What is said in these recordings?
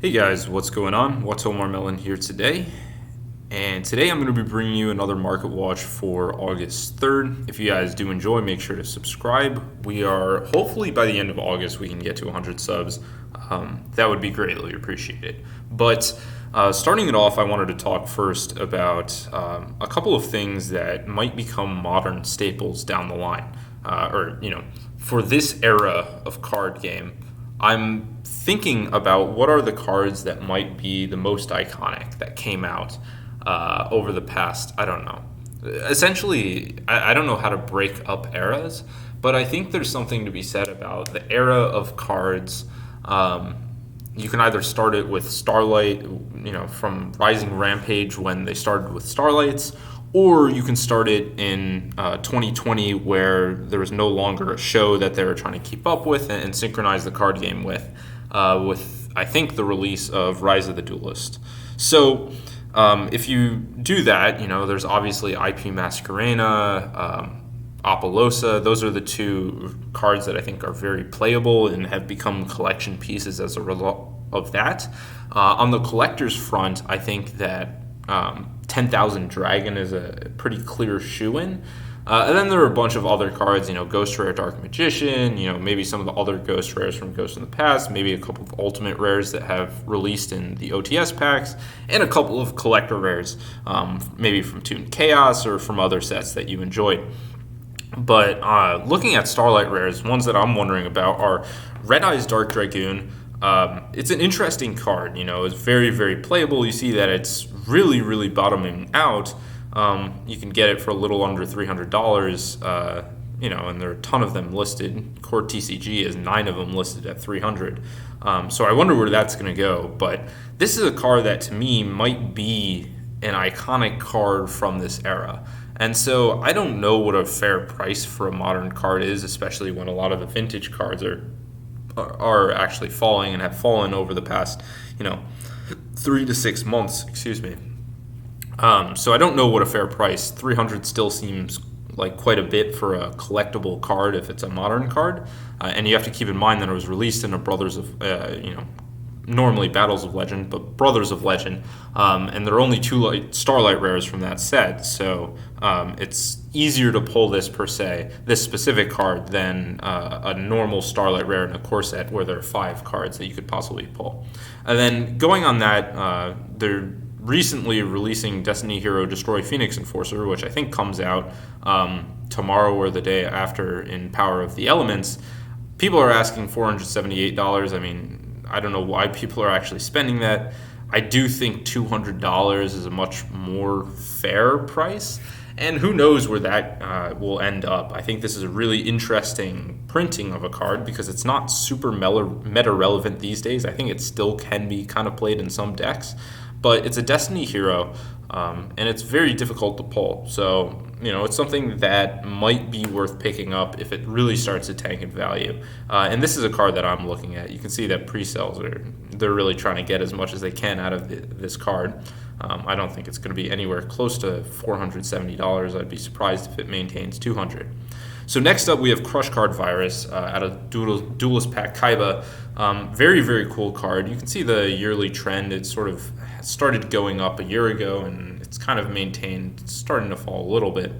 Hey guys, what's going on? Watomarmelon here today. And today I'm going to be bringing you another market watch for August 3rd. If you guys do enjoy, make sure to subscribe. We are hopefully by the end of August we can get to 100 subs. That would be greatly appreciated. But starting it off, I wanted to talk first about a couple of things that might become modern staples down the line. For this era of card game. I'm thinking about what are the cards that might be the most iconic that came out over the past, I don't know. Essentially, I don't know how to break up eras, but I think there's something to be said about the era of cards. You can either start it with Starlight, from Rising Rampage when they started with Starlights, or you can start it in 2020 where there was no longer a show that they were trying to keep up with and synchronize the card game with I think the release of Rise of the Duelist. So if you do that, there's obviously IP Masquerena, Apollosa. Those are the two cards that I think are very playable and have become collection pieces as a result of that. On the collector's front, I think that 10,000 Dragon is a pretty clear shoe-in. And then there are a bunch of other cards, Ghost Rare Dark Magician, maybe some of the other Ghost Rares from Ghost in the Past, maybe a couple of Ultimate Rares that have released in the OTS packs, and a couple of Collector Rares, maybe from Toon Chaos or from other sets that you enjoyed. But looking at Starlight Rares, ones that I'm wondering about are Red Eyes Dark Dragoon. It's an interesting card, it's very, very playable. You see that it's really, really bottoming out. You can get it for a little under $300, and there are a ton of them listed. Core TCG has 9 of them listed at $300. So I wonder where that's going to go. But this is a card that to me might be an iconic card from this era. And so I don't know what a fair price for a modern card is, especially when a lot of the vintage cards are actually falling and have fallen over the past, 3 to 6 months. Excuse me. So I don't know what a fair price. 300 still seems like quite a bit for a collectible card if it's a modern card, and you have to keep in mind that it was released in a Brothers of, normally Battles of Legend, but Brothers of Legend, and there are only 2 Starlight Rares from that set, so it's easier to pull this specific card, than a normal Starlight Rare in a core set where there are 5 cards that you could possibly pull. And then going on that, they're recently releasing Destiny Hero Destroy Phoenix Enforcer, which I think comes out tomorrow or the day after in Power of the Elements. People are asking $478. I mean, I don't know why people are actually spending that. I do think $200 is a much more fair price, and who knows where that will end up. I think this is a really interesting printing of a card because it's not super meta relevant these days. I think it still can be kind of played in some decks, but it's a Destiny hero, and it's very difficult to pull. So, it's something that might be worth picking up if it really starts to tank in value. And this is a card that I'm looking at. You can see that pre-sales they're really trying to get as much as they can out of this card. I don't think it's going to be anywhere close to $470. I'd be surprised if it maintains $200. So next up, we have Crush Card Virus out of Duelist Pack Kaiba. Very, very cool card. You can see the yearly trend. It sort of started going up a year ago, and it's kind of maintained. It's starting to fall a little bit.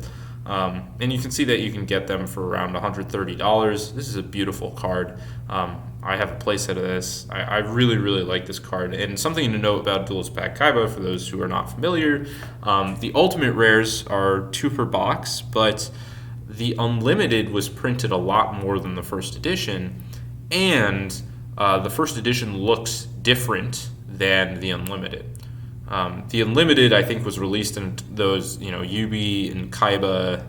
And you can see that you can get them for around $130. This is a beautiful card. I have a playset of this. I really, really like this card. And something to note about Duelist Pack Kaiba, for those who are not familiar, the Ultimate Rares are 2 per box, but the Unlimited was printed a lot more than the first edition, and the first edition looks different than the Unlimited. The Unlimited, I think, was released in those, Yubi and Kaiba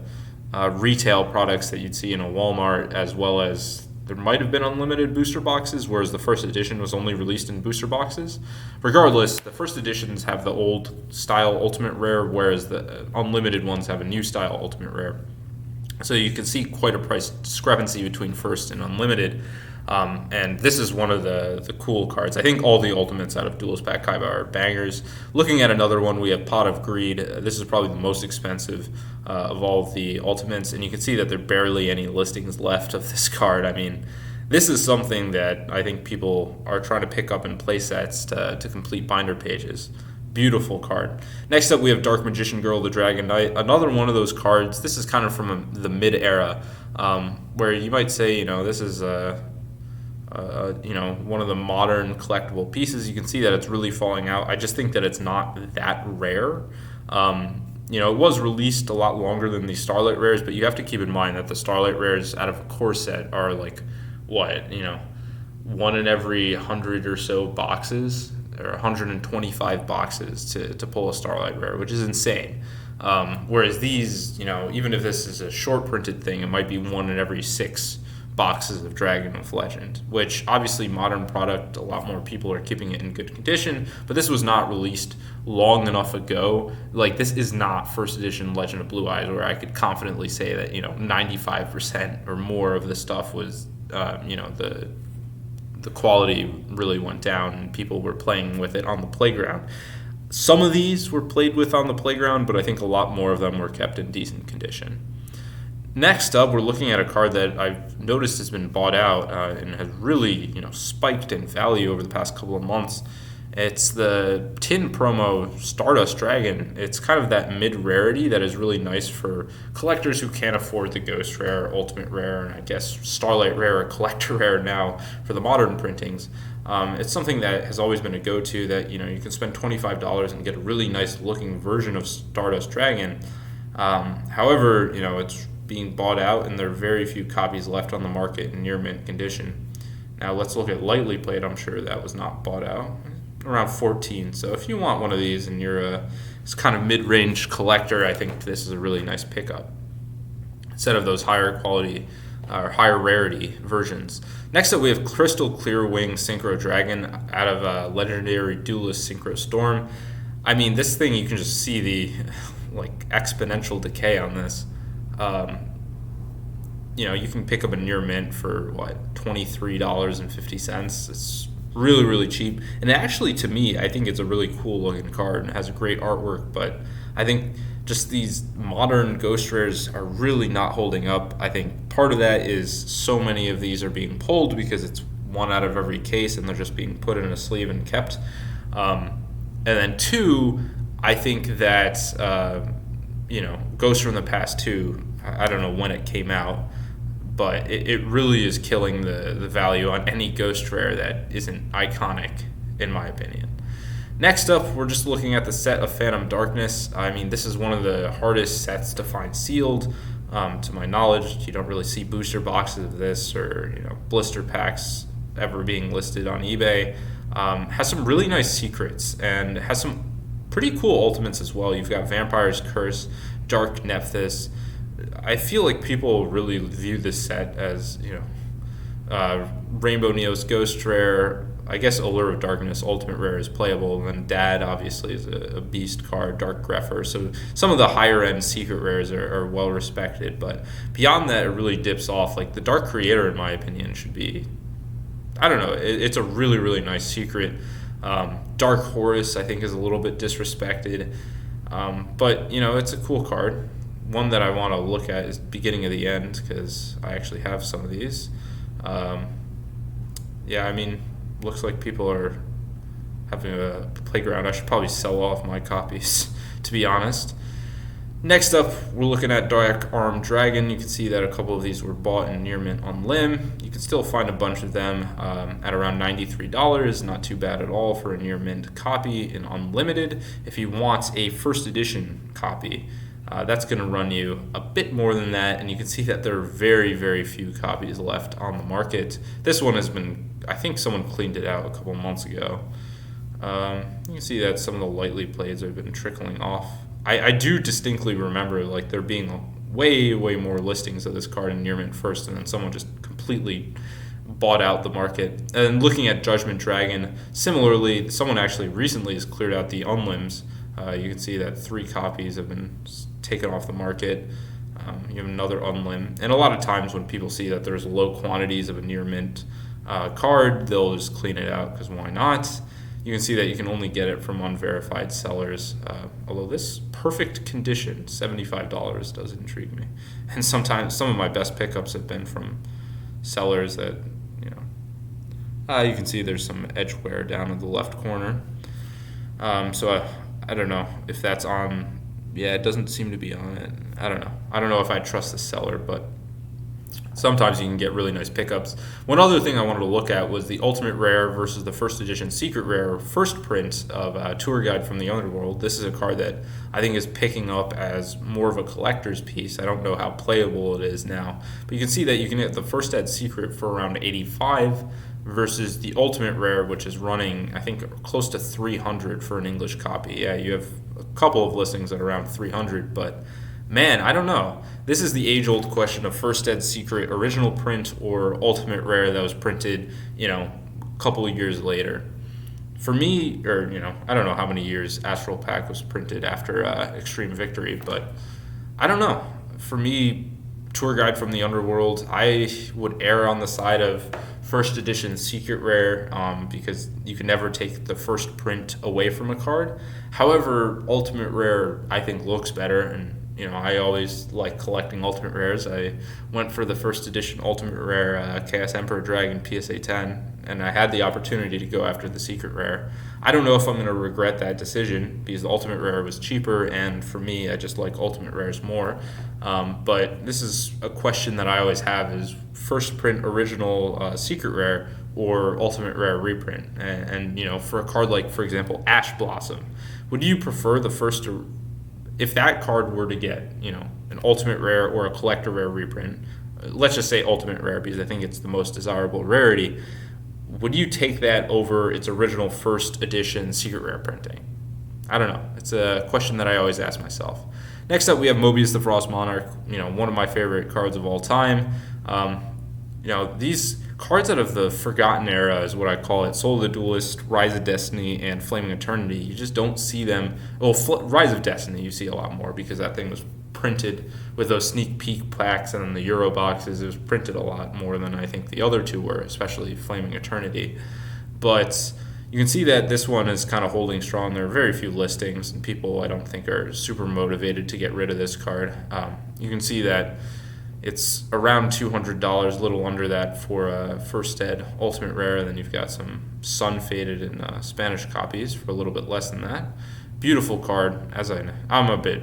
retail products that you'd see in a Walmart, as well as there might have been Unlimited booster boxes, whereas the first edition was only released in booster boxes. Regardless, the first editions have the old style Ultimate Rare, whereas the Unlimited ones have a new style Ultimate Rare. So you can see quite a price discrepancy between first and Unlimited. And this is one of the cool cards. I think all the Ultimates out of Duelist Pack Kaiba are bangers. Looking at another one, we have Pot of Greed. This is probably the most expensive of all of the Ultimates, and you can see that there are barely any listings left of this card. I mean, This is something that I think people are trying to pick up in play sets to complete binder pages. Beautiful card. Next up, we have Dark Magician Girl, the Dragon Knight. Another one of those cards. This is kind of from the mid-era, where you might say, this is one of the modern collectible pieces. You can see that it's really falling out. I just think that it's not that rare. It was released a lot longer than the Starlight Rares, but you have to keep in mind that the Starlight Rares out of a core set are like, one in every 100 or so boxes, or 125 boxes to pull a Starlight Rare, which is insane. Whereas these, even if this is a short printed thing, it might be one in every 6 boxes of Dragon of Legend, which obviously modern product, a lot more people are keeping it in good condition, but this was not released long enough ago. Like, this is not first edition Legend of Blue Eyes, where I could confidently say that 95% or more of the stuff was the quality really went down and people were playing with it on the playground. Some of these were played with on the playground, but I think a lot more of them were kept in decent condition. Next up, we're looking at a card that I've noticed has been bought out and has really, spiked in value over the past couple of months. It's the tin promo Stardust Dragon. It's kind of that mid-rarity that is really nice for collectors who can't afford the Ghost Rare, Ultimate Rare, and I guess Starlight Rare or Collector Rare now for the modern printings. It's something that has always been a go-to that, you can spend $25 and get a really nice looking version of Stardust Dragon. However, it's being bought out and there are very few copies left on the market in near mint condition. Now let's look at lightly played. I'm sure that was not bought out. Around 14. So if you want one of these and you're a kind of mid-range collector, I think this is a really nice pickup instead of those higher quality or higher rarity versions. Next up, we have Crystal Clear Wing Synchro Dragon out of Legendary Duelist Synchro Storm. I mean, this thing, you can just see the exponential decay on this. You can pick up a near mint for $23.50. It's really, really cheap. And actually, to me, I think it's a really cool looking card and has a great artwork. But I think just these modern Ghost Rares are really not holding up. I think part of that is so many of these are being pulled because it's one out of every case and they're just being put in a sleeve and kept. And then 2, I think that Ghost from the Past 2, I don't know when it came out, but it really is killing the value on any Ghost Rare that isn't iconic, in my opinion. Next up, we're just looking at the set of Phantom Darkness. I mean, this is one of the hardest sets to find sealed. To my knowledge, you don't really see booster boxes of this or blister packs ever being listed on eBay. Has some really nice secrets and has some pretty cool ultimates as well. You've got Vampire's Curse, Dark Nephthys. I feel like people really view this set as, Rainbow Neo's Ghost Rare. I guess Allure of Darkness Ultimate Rare is playable, and then Dad obviously is a beast card, Dark Grepher. So some of the higher end secret rares are well respected, but beyond that, it really dips off. Like the Dark Creator, in my opinion, should be, I don't know, it's a really, really nice secret. Dark Horus, I think, is a little bit disrespected, but it's a cool card. One that I want to look at is Beginning of the End because I actually have some of these. Looks like people are having a playground. I should probably sell off my copies, to be honest. Next up, we're looking at Dark Arm Dragon. You can see that a couple of these were bought in near mint on limb. You can still find a bunch of them at around $93. Not too bad at all for a near mint copy in unlimited. If you want a first edition copy, that's going to run you a bit more than that, and you can see that there are very, very few copies left on the market. This one has been, I think someone cleaned it out a couple months ago. You can see that some of the lightly playeds have been trickling off. I do distinctly remember there being way, way more listings of this card in near mint first, and then someone just completely bought out the market. And looking at Judgment Dragon, similarly, someone actually recently has cleared out the unlimbs. You can see that 3 copies have been taken off the market. You have another unlim. And a lot of times when people see that there's low quantities of a near mint card, they'll just clean it out because why not? You can see that you can only get it from unverified sellers. Although this perfect condition, $75, does intrigue me. And sometimes some of my best pickups have been from sellers that You can see there's some edge wear down in the left corner. I don't know if that's on. Yeah, it doesn't seem to be on it. I don't know. I don't know if I trust the seller, but sometimes you can get really nice pickups. One other thing I wanted to look at was the Ultimate Rare versus the first edition Secret Rare first print of Tour Guide from the Underworld. This is a card that I think is picking up as more of a collector's piece. I don't know how playable it is now, but you can see that you can get the first ed Secret for around 85 versus the Ultimate Rare, which is running, I think, close to 300 for an English copy. Yeah, you have a couple of listings at around 300, but man, I don't know. This is the age-old question of first ed Secret original print or Ultimate Rare that was printed, a couple of years later. For me, or, I don't know how many years Astral Pack was printed after Extreme Victory, but I don't know. For me, Tour Guide from the Underworld, I would err on the side of first edition Secret Rare because you can never take the first print away from a card. However, Ultimate Rare I think looks better, and I always like collecting Ultimate Rares. I went for the first edition Ultimate Rare Chaos Emperor Dragon PSA 10, and I had the opportunity to go after the Secret Rare. I don't know if I'm going to regret that decision because the Ultimate Rare was cheaper, and for me, I just like Ultimate Rares more. But this is a question that I always have: is first print original Secret Rare or Ultimate Rare reprint? And for a card like, for example, Ash Blossom, would you prefer the first? If that card were to get, an Ultimate Rare or a Collector Rare reprint, let's just say Ultimate Rare because I think it's the most desirable rarity, would you take that over its original first edition Secret Rare printing? I don't know. It's a question that I always ask myself. Next up, we have Mobius the Frost Monarch, one of my favorite cards of all time. These cards out of the Forgotten Era is what I call it. Soul of the Duelist, Rise of Destiny, and Flaming Eternity. You just don't see them. Well, Rise of Destiny you see a lot more because that thing was printed with those sneak peek packs and then the Euro boxes. It was printed a lot more than I think the other two were, especially Flaming Eternity. But you can see that this one is kind of holding strong. There are very few listings, and people I don't think are super motivated to get rid of this card. You can see that it's around $200, a little under that for a first ed Ultimate Rare. Then you've got some sun faded and Spanish copies for a little bit less than that. Beautiful card. I'm a bit,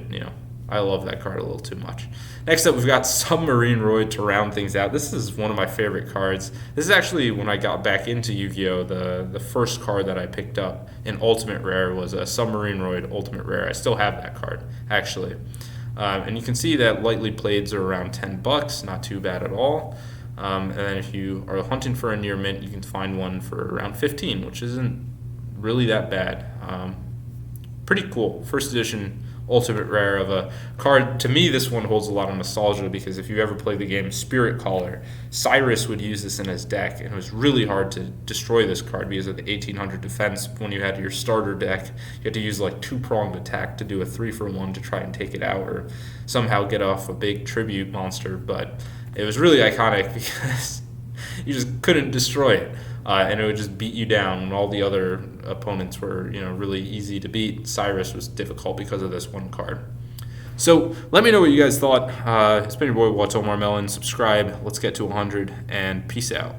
I love that card a little too much. Next up, we've got Submarine Roid to round things out. This is one of my favorite cards. This is actually when I got back into Yu-Gi-Oh! The first card that I picked up in Ultimate Rare was a Submarine Roid Ultimate Rare. I still have that card, actually. And you can see that lightly playeds are around $10, not too bad at all. And then if you are hunting for a near mint, you can find one for around 15, which isn't really that bad. Pretty cool. First edition Ultimate Rare of a card. To me, this one holds a lot of nostalgia because if you ever played the game Spirit Caller, Cyrus would use this in his deck, and it was really hard to destroy this card because of the 1800 defense. When you had your starter deck, you had to use like two-pronged attack to do a 3-for-1 to try and take it out or somehow get off a big tribute monster. But it was really iconic because you just couldn't destroy it. And it would just beat you down when all the other opponents were, really easy to beat. Cyrus was difficult because of this one card. So let me know what you guys thought. It's been your boy Watomarmelon. Subscribe. Let's get to 100, and peace out.